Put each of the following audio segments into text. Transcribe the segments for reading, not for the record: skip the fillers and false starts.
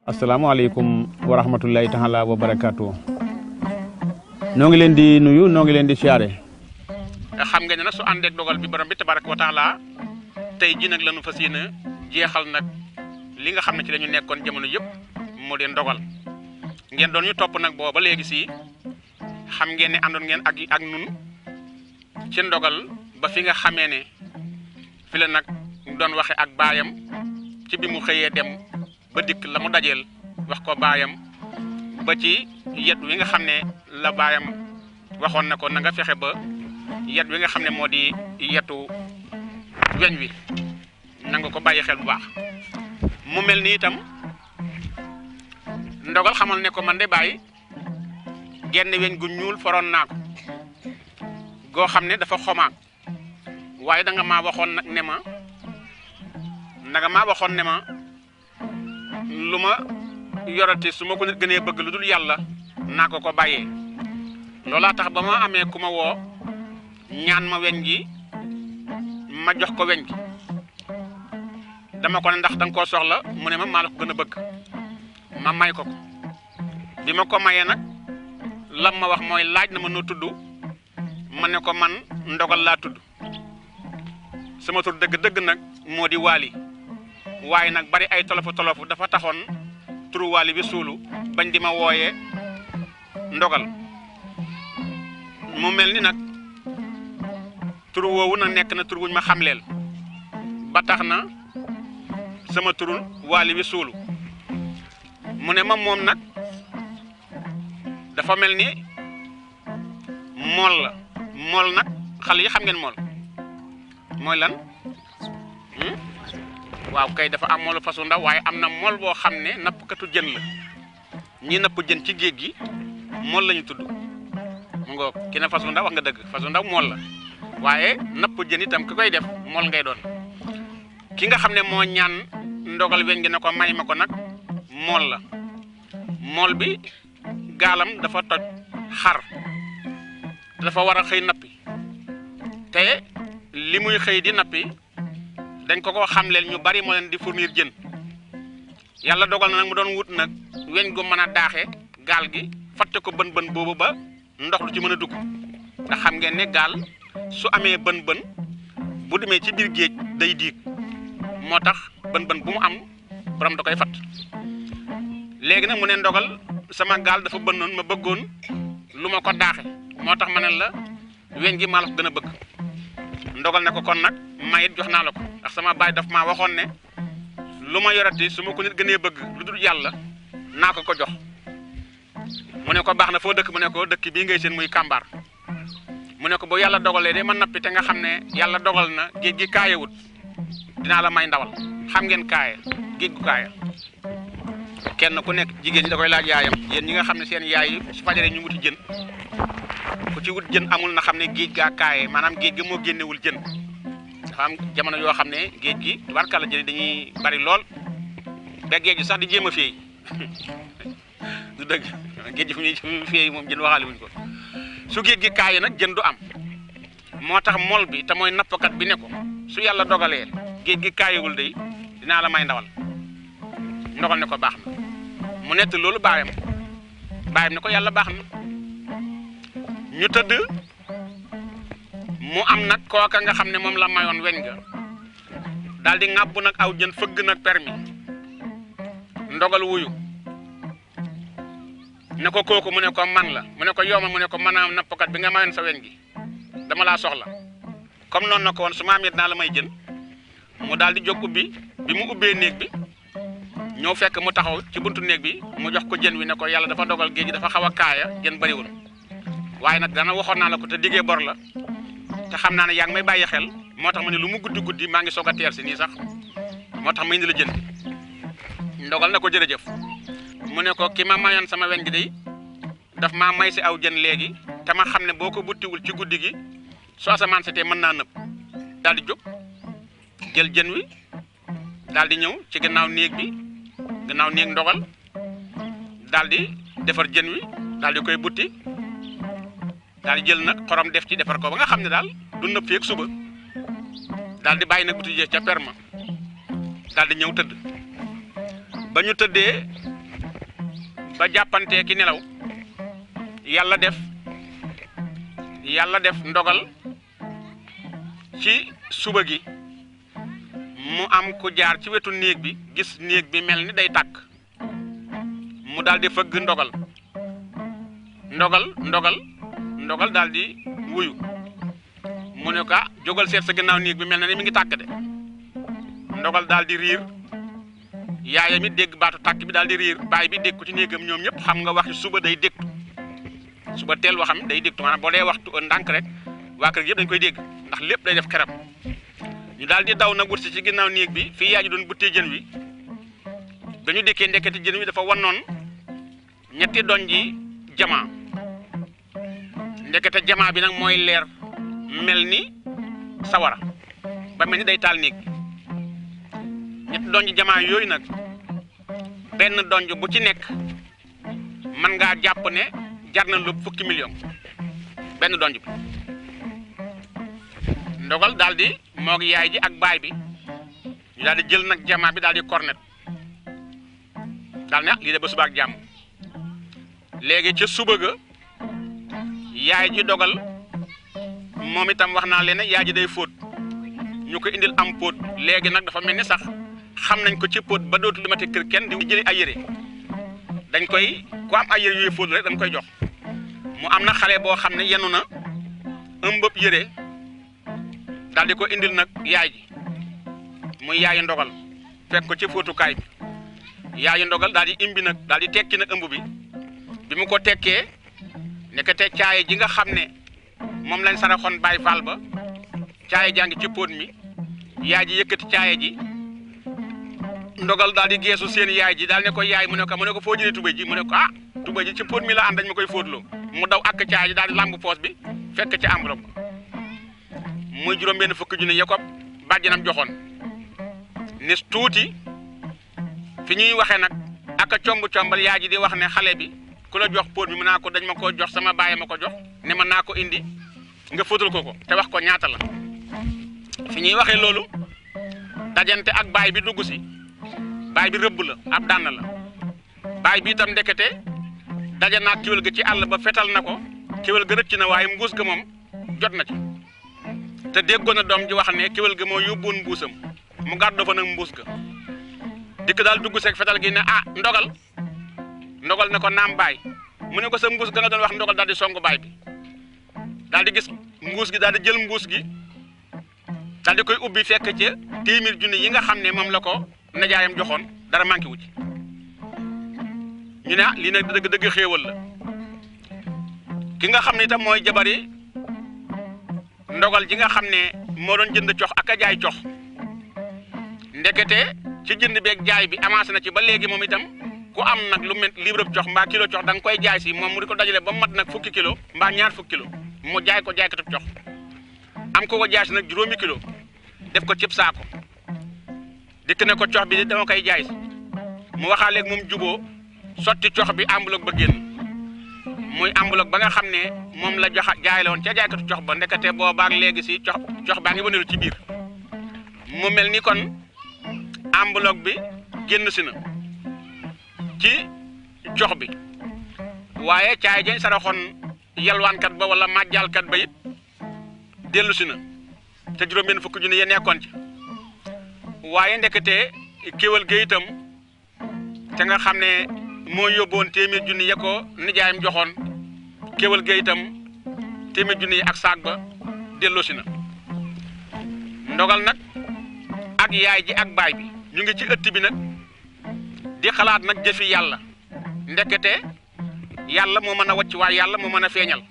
asalaamaaleykum wa rahmatullahi taala wa barakaatu. noo ngi leen di nuyu noo ngi leen di siyaare. xam ngeen ne nag su àndeek dogal bi borom bi tabaraka wa taala tey ji nag lañu fas yéene jeexal nag li nga xam ne ci la ñu nekkoon jamono yëpp moo leen dogal ngeen doon ñu topp nag booba léegi si xam ngeen ne àndoon ngeen ak nun ci ndogal ba fi nga xamee ne fi la nag doon waxe ak baayam ci bi mu xëyee dem ba dikk la mu dajeel wax ko baayam ba ci yet wi nga xam ne la baayam waxoon na ko na nga fexe ba yet wi nga xam ne moo di yetu weñ wi na nga ko bàyyi xel bu baax. mu mel ni itam ndogal xamal ne ko man de bàyyi genn weñ gu ñuul foroon naa ko goo xam ne dafa xomaag waaye da nga maa waxoon nag ne ma lu ma yorati su ma ko nit gënee bëgg lu dul yàlla naa ko bàyyee loolaa tax ba ma amee ku ma woo ñaan ma weñ gi ma jox ko weñ gi dama ko ne ndax danga koo soxla mu ne ma maa la ko gën a bëgg ma may ko bi ma ko mayee nag lam ma wax mooy laaj na ma noo tudd ma ne ko man ndogal laa tudd sama tur dëgg-dëgg nag moo di waali waaye nag bari ay tolofu dafa taxoon turu waali bi suulu bañ di ma wooyee ndogal mu mel ni nag turu woowu nag nekk na tur wuñ ma xamleel ba tax na sama turu waali bi suulu mu ne ma moom nag dafa mel ni mool nag xale yi xam ngeen mool mooy lan waaw kay dafa am moolu fasu ndaw waaye am na mool boo xam ne nappkatu jën la ñi napp jën ci géej gi mool la ñu tudd mu ngoog ki ne fasu ndaw wax nga dëgg fasu ndaw mool la waaye napp jën itam ki koy def mool ngay doon ki nga xam ne moo ñaan ndogal weñ gi ne ko may ma ko nag mool la mool bi gaalam dafa toj xar dafa war a xëy nappi te li muy xëy di nappi dañ ko xamleel ñu bari moo leen di fournir jën yàlla dogal na nag mu doon wut nag weñ gu mën a daaxe gaal gi fatte ko bën boobu ba ndox lu ci mën a dugg ndax xam ngeen ne gaal su amee bën bu demee ci biir géej day diig moo tax bën bu mu am borom da koy fatt léegi nag mu ne ndogal sama gaal dafa bënnoon ma bëggoon lu ma ko daaxe moo tax ma ne la weñ gi maa la ko gën a bëgg ndogal ne ko kon nag mayit jox naa la ko ndax sama baay daf maa waxoon ne lu ma yorati su ma ko nit gënee bëgg lu dul yàlla naa ko jox mu ne ko baax na foo dëkk mu ne ko dëkk bii ngay seen muy kàmbaar mu ne ko bu yàlla dogalee de ma nappi te nga xam ne yàlla dogal na géej gi kaayewut dinaa la may ndawal xam ngeen kaaye géej gu kaaye kenn ku nekk jigéen ñi da koy laaj yaayam yéen ñi nga xam ne seen yaay yi su fajaree ñu wuti jën ku ci wut jën amul na xam ne géej gaa kaaye maanaam géej gi moo génnewul jën dafa am jamono yoo xam ne géej gi tubaarkàlla jën dañuy bari lool ba géej gi sax di jéem a féey du dëgg géej gi fu ñuy féey moom jën waxaale wuñ ko su géej gi kaaye nag jën du am moo tax mol bi te mooy nappkat bi ne ko su yàlla dogalee géej gi kaayewul day dinaa la may ndawal ndogal ne ko baax na mu nett loolu baayam ne ko yàlla baax na ñu tëdd mu am nag kooka nga xam ne moom la mayoon weñ ga daal di ŋàbbu nag aw jën fëgg nag permis ndogal wuyu ne ko kooku mu ne ko man la mu ne ko yow ma mu ne ko maanaam nappkat bi nga mayoon sa weñ gi dama laa soxla comme noonu na ko woon su ma amee dinaa la may jën mu daal di jóg ubbi bi mu ubbee néeg bi ñëw fekk mu taxaw ci buntu néeg bi mu jox ko jën wi ne ko yàlla dafa dogal géej gi dafa xaw a kaaya jën bariwul waaye nag dana waxoon naa la ko te diggee bor la te xam naa ne yaa ngi may bàyyi xel moo tax ma ne lu mu guddi maa ngi soog a teer si nii sax moo tax ma indi la jën ndogal na ko jërëjëf mu ne ko ki ma mayoon sama weñ gi day daf maa may si aw jën léegi te ma xam ne boo ko buttiwul ci guddi gi soo asamaan setee mën naa nëb daal di jóg jël jën wi daal di ñëw ci gannaaw néeg ndogal daal di defar jën wi daal di koy butti daal di jël nag xorom def ci defar ko ba nga xam ne daal du nëb fii ak suba daal di bàyyi nag butti jee ca perma daal di ñëw tëdd ba ñu tëddee ba jàppantee ki nelaw yàlla def ndogal ci suba gi mu am ku jaar ci wetu néeg bi gis néeg bi mel ni day tàkk mu daal di fëgg ndogal daal di wuyu mu ne ko jógal seet sa gannaaw néeg bi mel na ni mi ngi tàkk de ndogal daal di riir yaayam it dégg baatu tàkk bi daal di riir baay bi dégg ko ci néegam ñoom ñëpp xam nga waxi suba day dégtu suba teel waxam day dégtu maanaam boo dee waxtu ndànk rek waa kër yëpp dañ koy dégg ndax lépp day def xeram ñu daal di daw nag wut si ci ginnaaw néeg bi fii yaay ji doon buttee jën wi dañu dékkee ndekkati jën wi dafa wannoon ñetti doñ ji jamaa ndekete jamaa bi nag mooy leer mel ni sawara ba mel ni day taal néeg bi ñetti doñ ji jamaa yooyu nag benn donj bu ci nekk mën ngaa jàpp ne jar na lu fukki million benn donj bi ndogal daal di moog yaay ji ak baay bi ñu daal di jël nag jamaa bi daal di cornet daal ne lii de ba suba ak jàmm léegi ca suba ga yaay ji dogal moom itam wax naa leen ne yaay ji day fóot ñu ko indil am póot léegi nag dafa mel ni sax xam nañ ko ci póot ba dootul demati kër kenn di jëli ay yére dañ koy ku am ay yére yooyu fóot rek dañ koy jox mu am na xale boo xam ne yenu na ëmbëb yére daal di ko indil nag yaay ji muy yaayu ndogal fekk ko ci fóotukaay bi yaayu ndogal daal di imbi nag daal di tekki nag ëmb bi mu ko tekkee nekkate caaye ji nga xam ne moom lañ saraxoon Baay Faal ba caaye jaa ngi ci póot mi yaay ji yëkkati caaye ji ndogal daal di geesu seen yaay ji daal ne ko yaay mu ne ko foo jëlee tubéy ji mu ne ko tubéy ji ci póot mi la ànd dañ ma koy fóotloo mu daw ak caaye ji daal di làmb poos bi fekk ci enveloppe muy juróom benn fukki junni ya ko bàjjanam joxoon nis tuuti fi ñuy waxee nag ak a combal yaay ji di wax ne xale bi ku la jox póot mi mu naa ko dañ ma ko jox sama baay ma ko jox ne ma naa ko indi nga fóotal ko te wax ko ñaata la fi ñuy waxee loolu dajante ak baay bi dugg si baay bi rëbb la ab dànn la baay bi itam ndekete daje naa kéwél ga ci àll ba fetal na ko kéwél ga rëcc na waaye mbuus ga moom jot na ci te déggoon na doom ji wax ne kéwél ga moo yóbbuwoon mbuusam mu gàddoo fa nag mbuus ga dikk daal dugg seeg fetal gi ne ndogal ne ko naam baay mu ne ko sa mbuus ga nga doon wax ndogal daal di songu baay bi daal di gis mbuus gi daal di jël mbuus gi daal di koy ubbi fekk ca téeméer junni yi nga xam ne moom la ko najaayam joxoon dara manqué wu ci ñu ne lii nag dëgg xéewal la ki nga xam ne itam mooy jabari ndogal ji nga xam ne moo doon jënd cox ak a jaay cox ndekete ci jënd beeg jaay bi avancé na ci ba léegi moom itam ku am nag lu mel libre cox mbaa kilo cox da nga koy jaay si moom mu di ko dajale ba mat nag fukki kilo mbaa ñaar fukki kilo mu jaay ko jaaykatu cox am ko jaay si nag juróomi kilo def ko cib saako dikk ne ko cox bi dama koy jaay si mu waxaaleeg moom juboo sotti cox bi enveloppe ba génn muy enveloppe ba nga xam ne moom la jaay la woon ca jaaykatu cox ba ndekete boobaak léegi si cox baa ngi wëndeelu ci biir mu mel ni kon enveloppe bi génn si na ci cox bi waaye caay jañ saraxoon yalwaankat ba wala màjjaalkat ba it dellu si na te juróom benn fukki junni ya nekkoon ci waaye ndekete kéwél ga itam te nga xam ne moo yóbboon téeméer junni ya ko nijaayam joxoon kéwél ga itam téeméer junni yi ak saag ba dellu si na ndogal nag ak yaay ji ak baay bi ñu ngi ci ëtt bi nag di xalaat nag jëfi yàlla ndekete yàlla moo mën a wàcc waaye yàlla moo mën a feeñal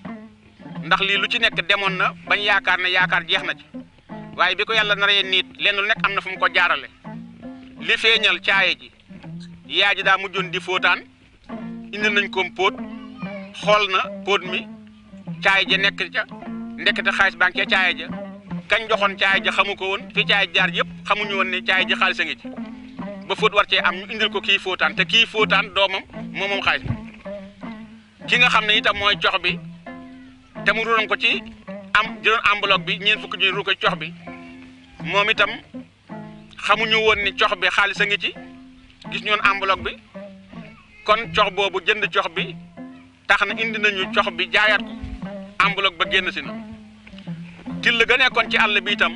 ndax lii lu ci nekk demoon na bañ yaakaar ne yaakaar jeex na ci waaye bi ko yàlla naree niit lenn lu nekk am na fu mu ko jaarale li feeñal caaye ji yaay ji daa mujjoon di fóotaan indi nañ ko póot xool na póot mi caaye ja nekk ca ndekete xaalis baa ngi ca caaye ja kañ joxoon caaye ja xamu ko woon fi caaye jaar yëpp xamuñu woon ne caaye ji xaalis a ngi ci ba fóot war cee am ñu indil ko kii fóotaan te kii fóotaan doomam moom xaalis bi ki nga xam ne itam mooy cox bi te mu ruuroon ko ci jëloon enveloppe bi ñeent fukki junni ruur ko ci cox bi moom itam xamuñu woon ni cox bi xaalis a ngi ci gis ñoon enveloppe bi kon cox boobu jënd cox bi tax na indi nañu cox bi jaayaat ko enveloppe ba génn si na till ga nekkoon ci àll bi itam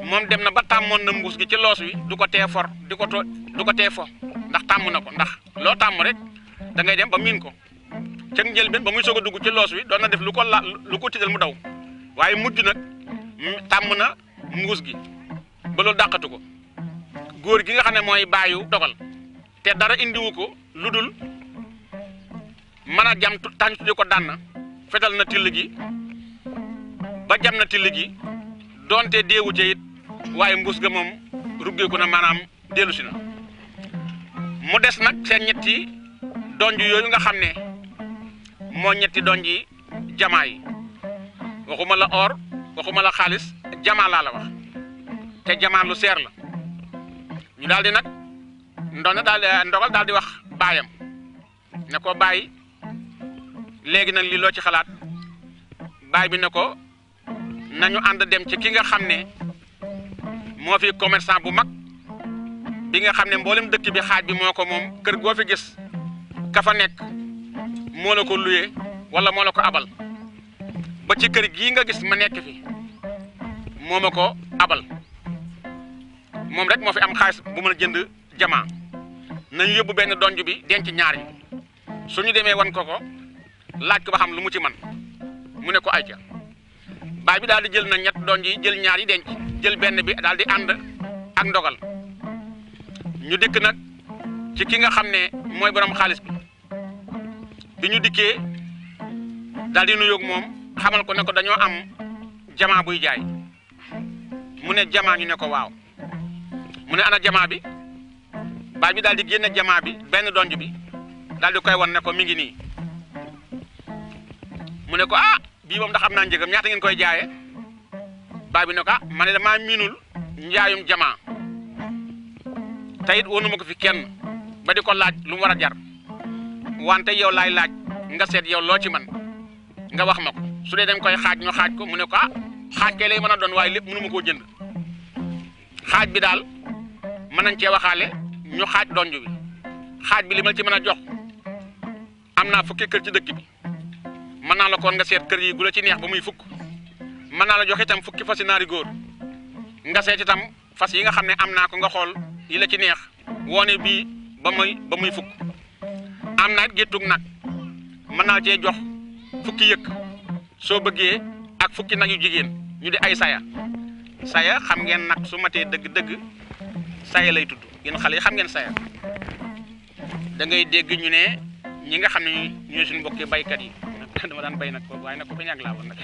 moom dem na ba tàmmoon na mbuus gi ci loos wi du ko tee for du ko tee fo ndax tàmm na ko ndax loo tàmm rek da ngay dem ba miin ko ca njëlbeen ba muy soog a dugg ci loos wi doon na def lu ko tiital mu daw waaye mujj nag tàmm na mbuus gi ba loolu dàqatu ko góor gi nga xam ne mooy bàyyu dogal te dara indiwu ko lu dul mën a jam tax tudde ko dànn fetal na till gi ba jam na till gi doonte deewu ca it waaye mbuus ga moom ruggeeku na maanaam dellu si na mu des nag seen ñetti donj yooyu nga xam ne moo ñetti donj yi jamaa yi waxuma la or waxuma la xaalis jamaa laa la wax te jamaa lu seer la ñu daal di nag ndogal daal di wax baayam ne ko bàyyi léegi nag lii loo ci xalaat baay bi ne ko nañu ànd dem ci ki nga xam ne moo fi commerçant bu mag bi nga xam ne mboolem dëkk bi xaaj bi moo ko moom kër goo fi gis ka fa nekk moo la ko luye wala moo la ko abal ba ci kër gii nga gis ma nekk fi moo ma ko abal moom rek moo fi am xaalis bu mën a jënd jamaa nañu yóbbu benn donj bi denc ñaar yi suñu demee wan ko laaj ko ba xam lu mu ci man mu ne ko ayca baay bi daal di jël na ñett donj yi jël ñaar yi denc jël benn bi daal di ànd ak ndogal ñu dikk nag ci ki nga xam ne mooy borom xaalis bi ñu dikkee daal di nuyoog moom xamal ko ne ko dañoo am jamaa buy jaay mu ne jamaa ñu ne ko waaw mu ne ana jamaa bi baay bi daal di génne jamaa bi benn donj bi daal di koy wan ne ko mi ngi nii mu ne ko ah bii moom ndax am naa njëgam ñaata ngeen koy jaayee baay bi ne ko ah man de damaa miinul njaayum jamaa te it wonu ma ko fi kenn ba di ko laaj lu mu war a jar wante yow laay laaj nga seet yow loo ci man nga wax ma ko su dee dañ koy xaaj ñu xaaj ko mu ne ko ah xaaj kay lay mën a doon waaye lépp mënu ma koo jënd xaaj bi daal mën nañ cee waxaale ñu xaaj donj bi xaaj bi li ma ci mën a jox am naa fukki kër ci dëkk bi mën naa la koon nga seet kër yi gu la ci neex ba muy fukk mën naa la jox itam fukki fasi naari góor nga seet itam fas yi nga xam ne am naa ko nga xool yi la ci neex woone bii ba muy fukk am na it géttug nag mën naa cee jox fukki yëkk soo bëggee ak fukki nag yu jigéen ñu di ay saya xam ngeen nag su matee dëgg-dëgg saya lay tudd yéen xale yi xam ngeen saya da ngay dégg ñu ne ñi nga xam ne ñooy suñu mbokki baykat yi dama daan bay nag ko waaye nag ko ba ñàgg laa woon nag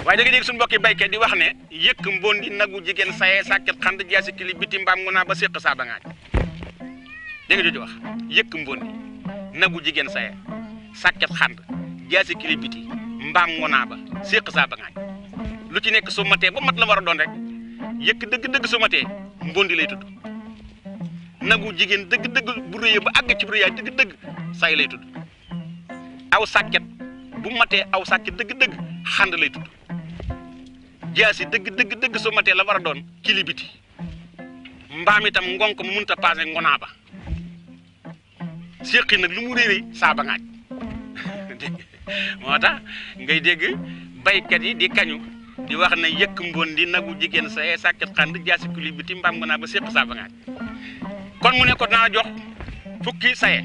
waaye da nga dégg suñu mbokki baykat di wax ne yëkk mbondi nagu jigéen saye sàkket xand jaasi kili biti mbaam ngu naa ba séq saa ba ngaaj dégg nga jooju wax yëkk mbondi nagu jigéen saye sàkket xand jaasi kili biti mbaam ngu naa ba séq saa ba ngaaj lu ci nekk su matee ba mat la war a doon rek yëkk dëgg-dëgg su matee mbondi lay tudd nagu jigéen dëgg-dëgg bu rëyee ba àgg ci bu rëyaay dëgg-dëgg say lay tudd aw sàkket bu matee aw sàkket dëgg-dëgg xand lay tudd jaasi dëgg su matee la war a doon kili biti mbaam itam ngonk mu mënta paase ngonaa ba séqi nag lu mu réeré saa ba ngaaj moo tax ngay dégg baykat yi di kañu di wax ne yëkk mbondi nagu jigéen saye sàkket xand jaasi kili biti mbaam ngonaa ba séq saa ba ngaaj kon mu ne ko naa jox fukki saye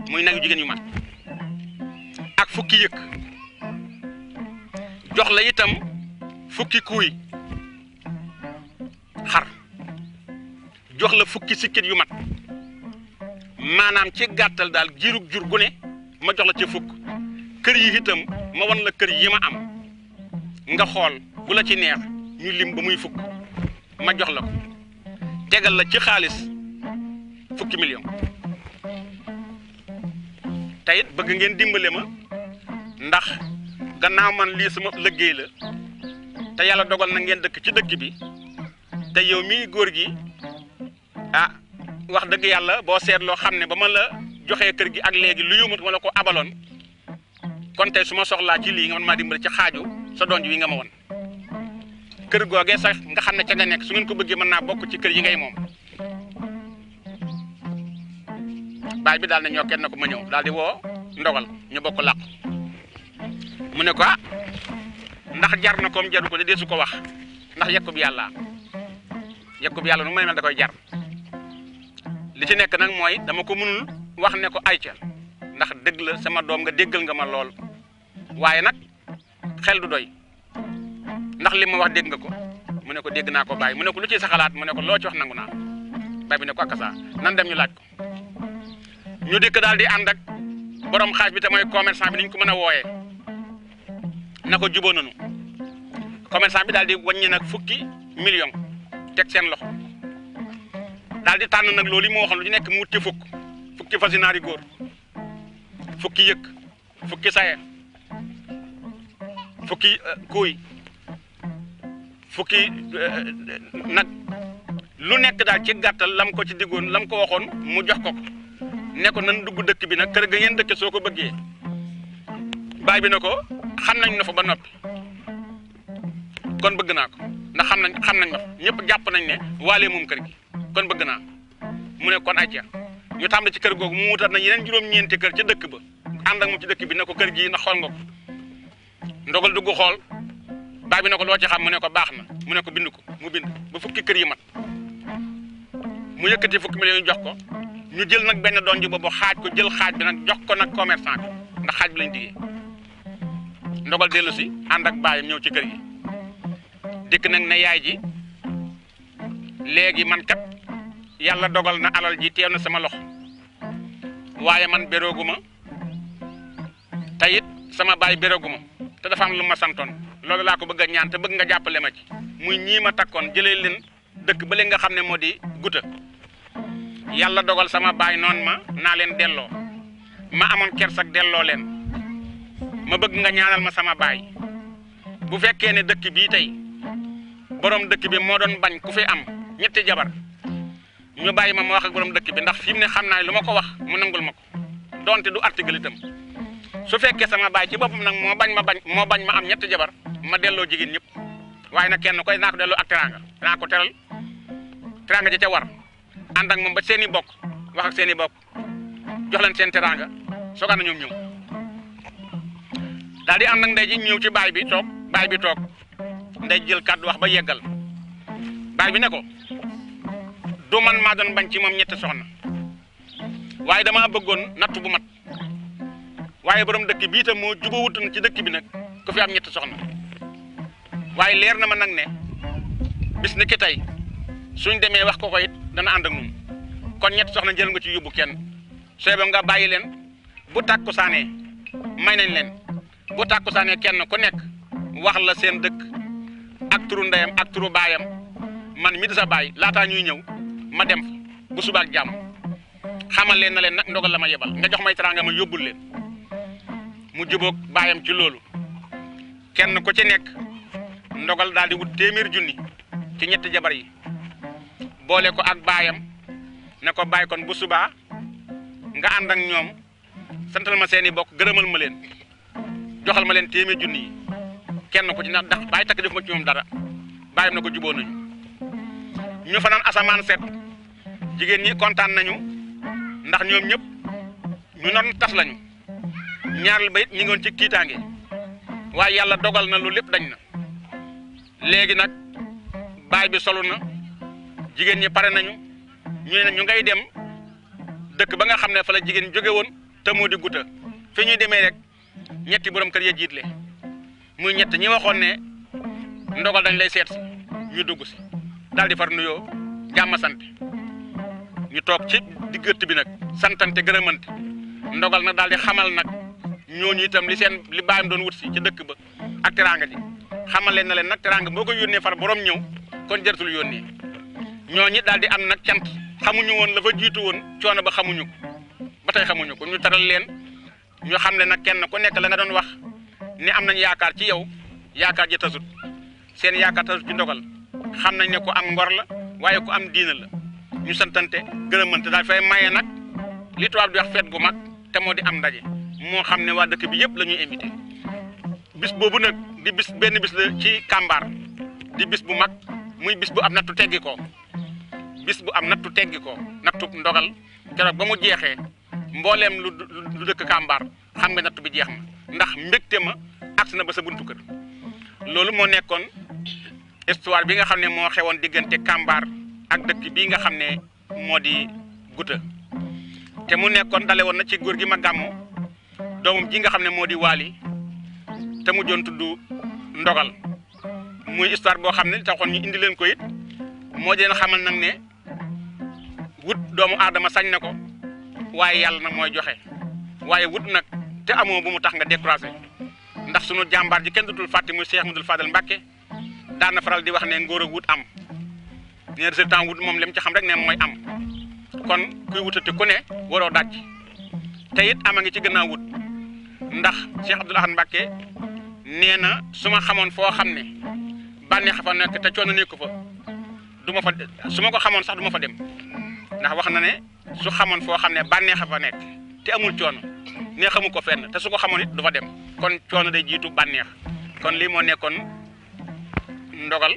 muy nagu jigéen yu mat ak fukki yëkk jox la itam fukki kuuy xar jox la fukki sikkit yu mat maanaam ci gàttal daal giirug jur gu ne ma jox la ci fukk kër yi itam ma wan la kër yi ma am nga xool bu la ci neex ñu lim ba muy fukk ma jox la ko tegal la ci xaalis fukki million te it bëgg ngeen dimbale ma ndax gannaaw man lii sama liggéey la te yàlla dogal na ngeen dëkk ci dëkk bi te yow mii góor gi ah wax dëgg yàlla boo seetloo xam ne ba ma la joxee kër gi ak léegi lu yumut ma la ko abaloon kon tey su ma soxlaa ci lii nga man maa dimbale ci xaaju sa donj wi nga ma won kër googee sax nga xam ne ca nga nekk su ngeen ko bëggee mën naa bokk ci kër yi ngay moom baay bi daal ne ñoo kenn na ko ma ñëw daal di woo ndogal ñu bokk làqu mu ne ko ndax jar na koom jaru ko de deesu ko wax ndax yekkub yàlla nu may mel da koy jar li ci nekk nag mooy dama ko mënul wax ne ko ayca ndax dëgg la sama doom nga déggal nga ma lool waaye nag xel du doy ndax li ma wax dégg nga ko mu ne ko dégg naa ko baay mu ne ko lu ci sa xalaat mu ne ko loo ci wax nangu naa baay bi ne ko akasa nan dem ñu laaj ko ñu dikk daal di ànd ak borom xaaj bi te mooy commerçant bi ni ñu ko mën a wooyee na ko jubóo nañu commerçant bi daal di wàññi nag fukki million teg seen loxo daal di tànn nag loolu yi mu waxoon lu ci nekk mu wut ci fukki fasinaari góor fukki yëkk fukki saye fukki kuuy fukki nag lu nekk daal ci gàttal lam ko ci diggoon lam ko waxoon mu jox ko ne ko nan dugg dëkk bi nag kër ga ngeen dëkke soo ko bëggee baay bi ne ko xam nañ na fa ba noppi kon bëgg naa ko ndax xam nañ ma ñëpp jàpp nañ ne waalee moom kër gi kon bëgg naa mu ne kon acca ñu tàmbali ci kër googu mu wutal na yeneen juróom-ñeenti kër ca dëkk ba ànd ak moom ci dëkk bi ne ko kër gi na xool nga ko ndogal dugg xool baay bi ne ko loo ci xam mu ne ko baax na mu ne ko bind ko mu bind ba fukki kër yi mat mu yëkkati fukki millions yu jox ko ñu jël nag benn doon ji boobu xaaj ko jël xaaj bi nag jox ko nag commerçant bi ndax xaaj bi lañ diggee ndogal dellu si ànd ak baayam ñëw ci kër gi dikk nag ne yaay ji léegi man kat yàlla dogal na alal ji teew na sama loxo waaye man bérooguma te it sama baay bérooguma te dafa am lu ma santoon loolu laa ko bëgg a ñaan te bëgg nga jàppale ma ci muy ñii ma takkoon jëlee leen dëkk ba leen nga xam ne moo di guta yàlla dogal sama baay noonu ma naa leen delloo ma amoon kersak delloo leen ma bëgg nga ñaanal ma sama baay bu fekkee ne dëkk bii tey borom dëkk bi moo doon bañ ku fi am ñetti jabar ñu bàyyi ma wax ak borom dëkk bi ndax fi mu ne xam naa lu ma ko wax mu nangul ma ko donte du article itam su fekkee sama baay ci boppam nag moo bañ ma am ñetti jabar ma delloo jigéen ñëpp waaye nag kenn koy naa ko delloo ak teranga naa ko teral teranga ji ca war ànd ak moom ba seen i bokk wax ak seen i bokk jox leen seen teranga soogaan na ñoom ñëw daal di ànd ak ndey ji ñëw ci baay bi toog ndey jël kàddu wax ba yeggal baay bi ne ko du man maa doon bañ ci moom ñetti soxna waaye dama bëggoon natt bu mat waaye borom dëkk bi itam moo jubawut na ci dëkk bi nag ku fi am ñetti soxna waaye leer na ma nag ne bis ni ki tey suñ demee wax ko it dana ànd ak ñun kon ñetti soxna jël nga ci yóbbu kenn sooy ba nga bàyyi leen bu tàkku saanee may nañ leen bu tàkku saanee kenn ku nekk wax la seen dëkk ak turu ndeyam ak turu baayam man mi di sa baay laataa ñuy ñëw ma dem fa bu subaak jàmm xamal leen na leen nag ndogal la ma yebal nga jox may teraanga ma yóbbul leen mu jubóog baayam ci loolu kenn ku ci nekk ndogal daal di wut téeméer junni ci ñetti jabar yi boole ko ak baayam ne ko bàyyi kon bu subaa nga ànd ak ñoom santal ma seeni bokk gërëmal ma leen joxal ma leen téeméer junni yi kenn ku ci ndax bàyyi takk def ma ci moom dara bàyyam na ko juboo nañu ñu fanaan asamaan set jigéen ñi kontaan nañu ndax ñoom ñëpp ñu noon tas lañu ñaareel ba it ñi ngi woon ci tiitaange waaye yàlla dogal na lu lépp dañ na léegi nag baay bi solu na jigéen ñi pare nañu ñu ne ñu ngay dem dëkk ba nga xam ne fa la jigéen jóge woon te moo di guta fi ñuy demee rek ñetti borom kër ya jiitle muy ñett ñi waxoon ne ndogal dañ lay seet si ñu dugg si daal di far nuyoo jàmm sant ñu toog ci diggante bi nag santante gërëmante ndogal nag daal di xamal nag ñooñu itam li baayam doon wut si ci dëkk ba ak teraanga ji xamal leen na leen nag teraanga boo ko yónnee far borom ñëw kon jërtul yónnee ñooñu daal di am nag cant xamuñu woon la fa jiitu woon coono ba xamuñu ko ba tey xamuñu ko ñu taral leen ñu xam ne nag kenn ku nekk la nga doon wax ne am nañ yaakaar ci yow yaakaar ji tasut seen yaakaar tasut ci ndogal xam nañ ne ku am ngor la waaye ku am diina la ñu santante gërëmante daal fay maye nag li tubaab di wax feet gu mag te moo di am ndaje moo xam ne waa dëkk bi yëpp la ñuy invité bis boobu nag di bis benn bis la ci Kàmbaar di bis bu mag muy bis bu am nattu teggi ko bis bu am nattu teggi ko nattu ndogal keroog ba mu jeexee mbooleem lu dëkk Kambar xam nga natt bi jeex na ndax mbégte ma agsi na ba sa buntu kër loolu moo nekkoon histoire bi nga xam ne moo xewoon diggante Kambar ak dëkk bii nga xam ne moo di Gouta te mu nekkoon dale woon na ci góor gi ma gàmmu doomam ji nga xam ne moo di Waali te mu joon tudd Ndogal muy histoire boo xam ne taxoon ñu indi leen ko it moo di leen xamal nag ne wut doomu aadama sañ na ko waaye yàlla nag mooy joxe waaye wut nag te amoo bu mu tax nga découragé ndax sunu jàmbaar ji kenn dutul fàtte muy Cheikh Mouhamadoul Fadal Mbacké daan na faral di wax ne ngóor a wut am ne résultat wut moom lim ci xam rek ne mooy am kon kuy wutati ku ne waroo daj te it ama ngi ci gannaaw wut ndax Cheikh Abdoul Ahad Mbacké nee na su ma xamoon foo xam ne bànneex fa nekk te coono nekk fa du ma fa su ma ko xamoon sax du ma fa dem ndax wax na ne su xamoon foo xam ne bànneex fa nekk te amul coono ne xamu ko fenn te su ko xamoon it du fa dem kon coono day jiitu bànneex kon lii moo nekkoon Ndogal